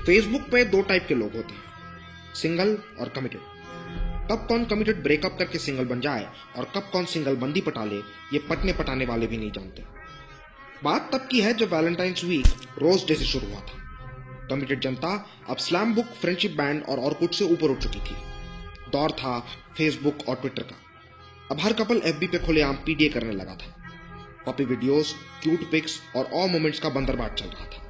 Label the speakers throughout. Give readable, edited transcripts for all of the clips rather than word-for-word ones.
Speaker 1: Facebook पे दो type के लोग होते हैं, सिंगल और कमिटेड। कब कौन कमिटेड ब्रेकअप करके सिंगल बन जाए और कब कौन सिंगल बंदी पटा ले, ये पटने पटाने वाले भी नहीं जानते। बात तब की है जब वैलेंटाइंस वीक रोज डे से शुरू हुआ था। कमिटेड जनता अब स्लैम बुक, फ्रेंडशिप बैंड और ऑर्कुट से ऊपर उठ चुकी थी। दौर था फेसबुक और ट्विटर का। अब हर कपल एफबी पे खुलेआम पीडीए करने लगा था। पपी वीडियोस, क्यूट पिक्स और ऑल मोमेंट्स का बंदरबाट चल रहा था।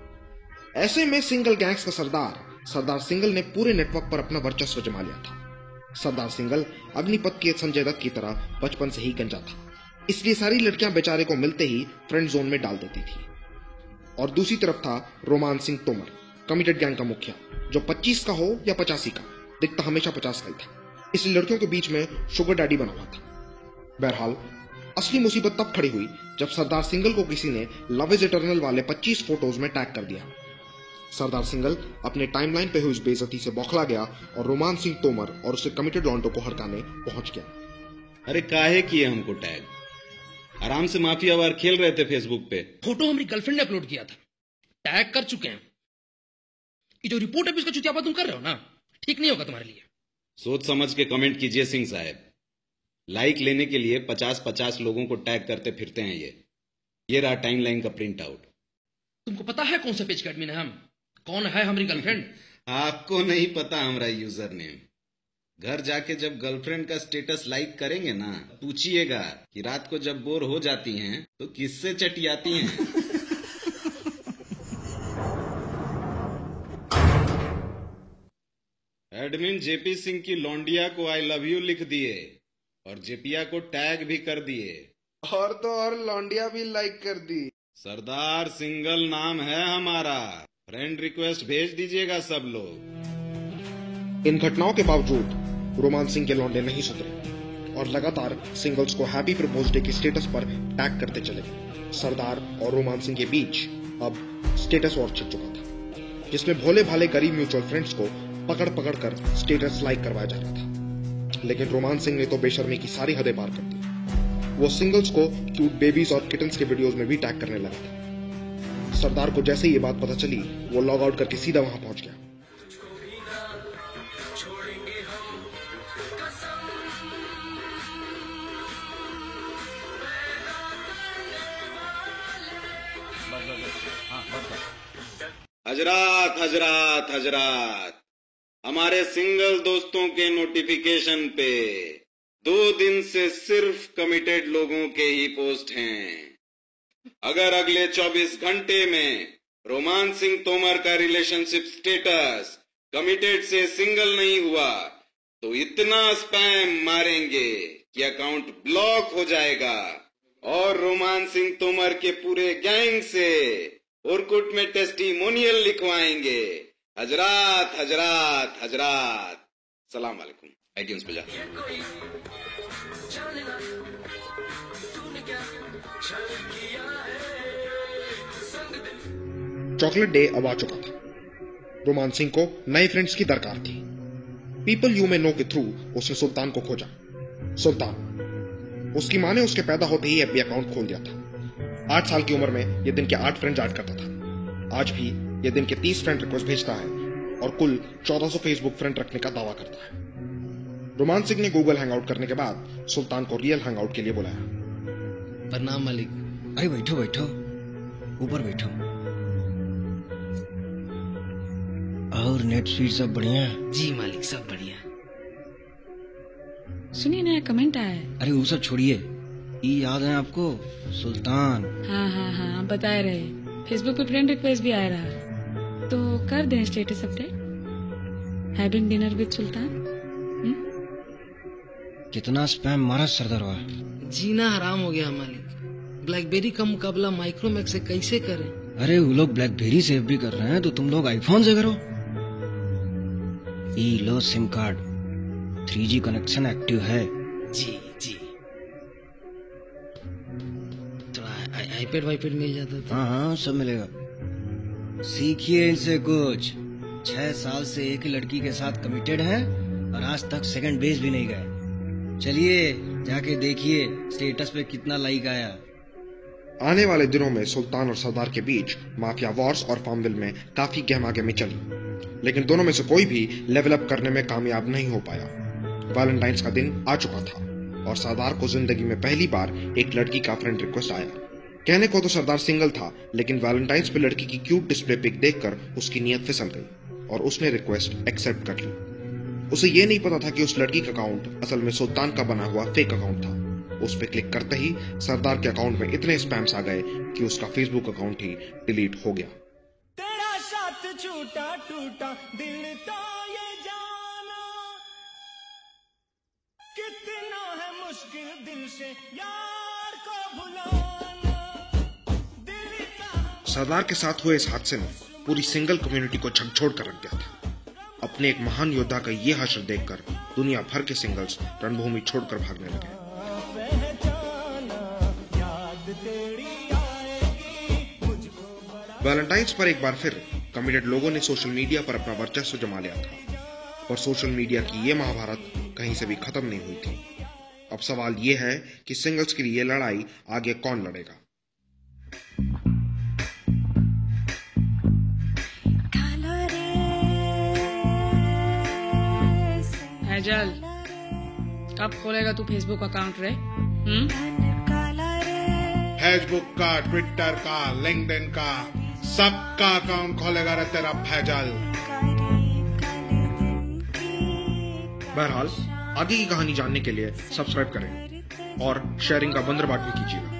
Speaker 1: ऐसे में सिंगल गैंग्स का सरदार सिंगल ने पूरे नेटवर्क पर अपना वर्चस्व जमा लिया था। सरदार सिंगल अग्निपथ के संजय दत्त की तरह बचपन से ही गंजा था, इसलिए सारी लड़कियां बेचारे को मिलते ही फ्रेंड जोन में डाल देती थी। और दूसरी तरफ था रोमान सिंह तोमर, कमिटेड गैंग का मुखिया, जो 25 का हो या 85 का, दिखता हमेशा 50 का ही था, इसलिए लड़कियों के बीच में शुगर डैडी बना हुआ था। बहरहाल असली मुसीबत तब खड़ी हुई जब सरदार सिंगल को किसी ने लव इज इटर्नल वाले 25 फोटोज में टैग कर दिया। सरदार सिंगल अपने टाइमलाइन पे हुई उस बेइज्जती से बौखला गया और रोमान सिंह तोमर और उसके कमिटेड लॉन्डो को हड़काने पहुंच गया।
Speaker 2: अरे काहे किए हमको टैग? आराम से माफिया वार खेल रहे थे फेसबुक पे।
Speaker 3: फोटो हमारी गर्लफ्रेंड ने अपलोड किया था, टैग कर चुके हैं। ये जो रिपोर्ट है इसका चुतियापा तुम कर रहे हो ना, ठीक नहीं होगा तुम्हारे लिए।
Speaker 2: सोच समझ के कमेंट कीजिए सिंह साहब। लाइक लेने के लिए 50-50 लोगों को टैग करते फिरते हैं ये रहा टाइमलाइन का प्रिंट आउट।
Speaker 3: तुमको पता है कौन सा पेज का एडमिन है हम? कौन है हमारी गर्लफ्रेंड?
Speaker 2: आपको नहीं पता हमारा यूजर नेम। घर जाके जब गर्लफ्रेंड का स्टेटस लाइक करेंगे ना, पूछिएगा कि रात को जब बोर हो जाती हैं तो किससे चटियाती हैं। एडमिन जेपी सिंह की लौंडिया को आई लव यू लिख दिए और जेपिया को टैग भी कर दिए,
Speaker 1: और तो और लौंडिया भी लाइक कर दी।
Speaker 2: सरदार सिंगल नाम है हमारा। फ्रेंड रिक्वेस्ट भेज दीजिएगा सब लोग।
Speaker 1: इन घटनाओं के बावजूद रोमान सिंह के लौंडे नहीं सुधरे और लगातार सिंगल्स को हैप्पी प्रपोज डे के स्टेटस पर टैग करते चले। सरदार और रोमान सिंह के बीच अब स्टेटस और छिप चुका था, जिसमें भोले भाले गरीब म्यूचुअल फ्रेंड्स को पकड़ पकड़ कर स्टेटस लाइक करवाया जा रहा था। लेकिन रोमान सिंह ने तो बेशर्मी की सारी हदें पार कर दी। वो सिंगल्स को क्यूट बेबीज और किटन्स के वीडियोस में भी टैग करने लगा था। सरदार को जैसे ये बात पता चली, वो लॉग आउट करके सीधा वहां पहुंच गया।
Speaker 2: हजरात हजरात हजरात, हमारे सिंगल दोस्तों के नोटिफिकेशन पे 2 दिन से सिर्फ कमिटेड लोगों के ही पोस्ट हैं। अगर अगले 24 घंटे में रोमान सिंह तोमर का रिलेशनशिप स्टेटस कमिटेड से सिंगल नहीं हुआ तो इतना स्पैम मारेंगे कि अकाउंट ब्लॉक हो जाएगा और रोमान सिंह तोमर के पूरे गैंग से ऑर्कुट में टेस्टिमोनियल लिखवाएंगे। हजरात हजरात हजरात, सलाम वालेकुम। आईट्यून्स पे जा।
Speaker 1: चॉकलेट डे अब आ चुका था। रोमान सिंह को नए फ्रेंड्स की दरकार थी। पीपल यू में नो के थ्रू उसने सुल्तान को खोजा। सुल्तान, उसकी मां ने उसके पैदा होते ही एफबी अकाउंट खोल दिया था। 8 साल की उम्र में यह दिन के 8 फ्रेंड्स ऐड करता था। आज भी यह दिन के 30 फ्रेंड रिक्वेस्ट भेजता है और कुल 1400 फेसबुक फ्रेंड रखने का दावा करता है। रोमान सिंह ने गूगल हैंगआउट करने के बाद सुल्तान को रियल हैंगआउट के लिए बुलाया।
Speaker 3: प्रणाम मालिक।
Speaker 4: अरे बैठो बैठो, ऊपर बैठो। और नेट स्पीड सब बढ़िया?
Speaker 3: जी मालिक, सब बढ़िया।
Speaker 5: सुनिए, नया कमेंट आया है।
Speaker 4: अरे वो सब छोड़िए, ये याद है आपको सुल्तान?
Speaker 5: हाँ बता रहे, फेसबुक पे फ्रेंड रिक्वेस्ट भी आया रहा, तो कर दें status update, having dinner with Sultan.
Speaker 4: कितना स्पैम मारा सरदारवा।
Speaker 3: जीना हराम हो गया मालिक। ब्लैकबेरी का मुकाबला माइक्रोमैक्स से कैसे करें?
Speaker 4: अरे वो लोग ब्लैकबेरी से भी कर रहे हैं तो तुम लोग आईफोन से करो। ई लो sim card, 3G connection active है।
Speaker 3: जी थोड़ा आईपैड वाईपैड मिल जाता था।
Speaker 4: हाँ सब मिलेगा। सीखिए इनसे कुछ। 6 साल से एक ही लड़की के साथ कमिटेड है और आज तक सेकंड बेस भी नहीं गए। चलिए जाके देखिए स्टेटस पे कितना लाइक आया।
Speaker 1: आने वाले दिनों में सुल्तान और सरदार के बीच माफिया वॉर्स और फार्मविल में काफी गहमागहमी चली। लेकिन दोनों में से कोई भी लेवल अप करने में कामयाब नहीं हो पाया। वैलेंटाइंस का दिन आ चुका था और सरदार को जिंदगी में पहली बार एक लड़की का फ्रेंड रिक्वेस्ट आया। कहने को तो सरदार सिंगल था, लेकिन वैलेंटाइंस पे लड़की की क्यूट डिस्प्ले पिक देखकर उसकी नीयत फिसल गई और उसने रिक्वेस्ट एक्सेप्ट कर ली। उसे ये नहीं पता था कि उस लड़की का अकाउंट असल में सुल्तान का बना हुआ फेक अकाउंट था। उस पे क्लिक करते ही सरदार के अकाउंट में इतने स्पैम्स आ गए कि उसका फेसबुक अकाउंट ही डिलीट हो गया।
Speaker 6: तेरा साथ छूटा टूटा दिल तो ये जाना, कितना है मुश्किल दिल से यार को भुलाना। दिल का
Speaker 1: सरदार के साथ हुए इस हादसे ने पूरी सिंगल कम्युनिटी को झकझोर कर रख दिया था। अपने एक महान योद्धा का ये हश्र देखकर दुनिया भर के सिंगल्स रणभूमि छोड़कर भागने लगे। वैलेंटाइंस पर एक बार फिर कमिटेड लोगों ने सोशल मीडिया पर अपना वर्चस्व जमा लिया था, पर सोशल मीडिया की ये महाभारत कहीं से भी खत्म नहीं हुई थी। अब सवाल ये है कि सिंगल्स के लिए ये लड़ाई आगे कौन लड़ेगा।
Speaker 5: फैजल, कब खोलेगा तू फेसबुक अकाउंट रे?
Speaker 7: फेसबुक का, ट्विटर का, लिंक्डइन का, सबका अकाउंट खोलेगा रे तेरा फैजल।
Speaker 1: बहरहाल आगे की कहानी जानने के लिए सब्सक्राइब करें और शेयरिंग का बंदरबाट भी कीजिएगा।